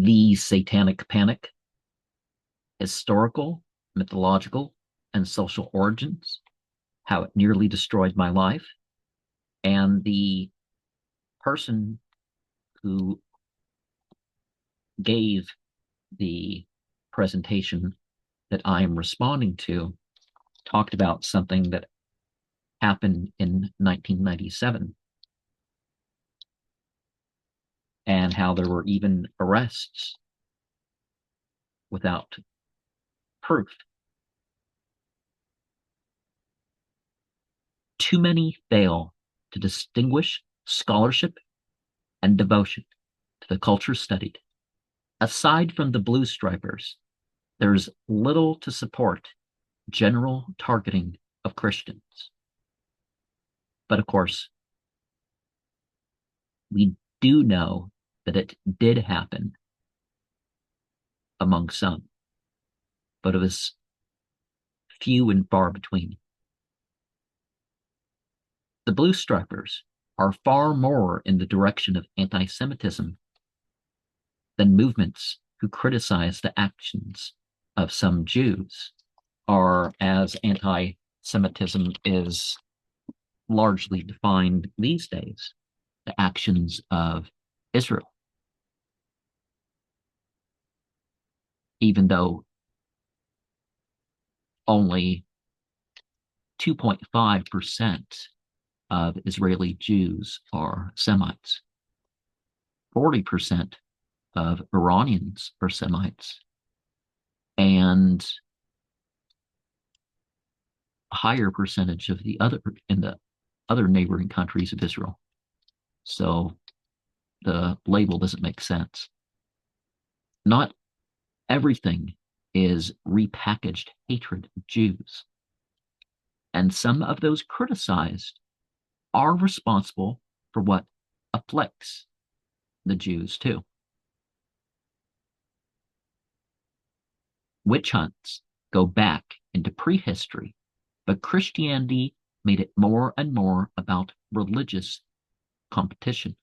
The Satanic Panic, Historical, Mythological, and Social Origins, How It Nearly Destroyed My Life, and the person who gave the presentation that I am responding to talked about something that happened in 1997 and how there were even arrests without proof. Too many fail to distinguish scholarship and devotion to the culture studied. Aside from the blue stripers, there's little to support general targeting of Christians. But of course, we do know that it did happen among some, but it was few and far between. The blue stripers are far more in the direction of anti-Semitism than movements who criticize the actions of some Jews, or as anti-Semitism is largely defined these days, the actions of Israel. Even though only 2.5% of Israeli Jews are Semites, 40% of Iranians are Semites, and a higher percentage of the other neighboring countries of Israel. So the label doesn't make sense. Not everything is repackaged hatred of Jews. And some of those criticized are responsible for what afflicts the Jews too. Witch hunts go back into prehistory, but Christianity made it more and more about religious competition.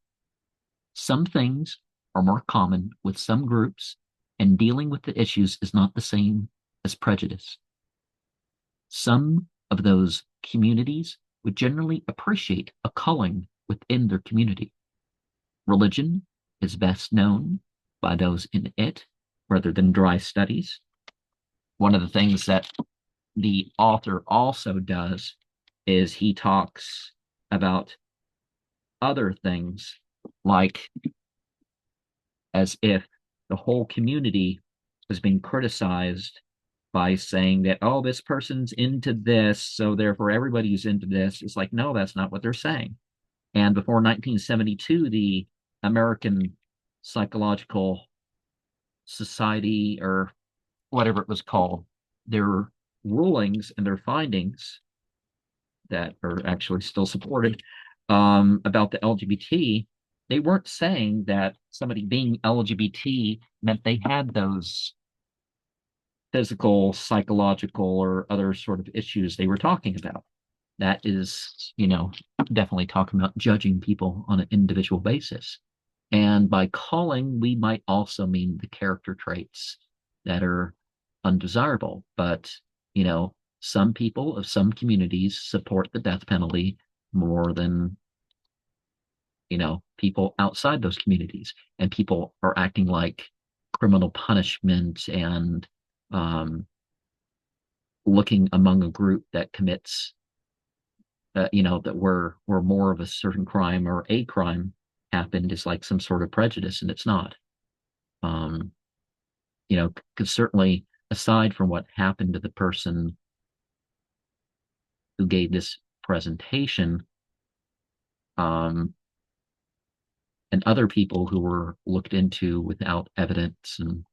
Some things are more common with some groups, and dealing with the issues is not the same as prejudice. Some of those communities would generally appreciate a culling within their community. Religion is best known by those in it rather than dry studies. One of the things that the author also does is he talks about other things, like as if the whole community was being criticized by saying that, oh, this person's into this, so therefore everybody who's into this. It's like, no, that's not what they're saying. And before 1972, the American Psychological Society, or whatever it was called, their rulings and their findings that are actually still supported about the LGBT, they weren't saying that somebody being LGBT meant they had those physical, psychological, or other sort of issues they were talking about. That is, definitely talking about judging people on an individual basis. And by calling, we might also mean the character traits that are undesirable. But, some people of some communities support the death penalty more than, people outside those communities. And people are acting like criminal punishment and looking among a group that commits, that where more of a certain crime or a crime happened is like some sort of prejudice, and it's not. Um, because certainly aside from what happened to the person who gave this presentation, um, and other people who were looked into without evidence and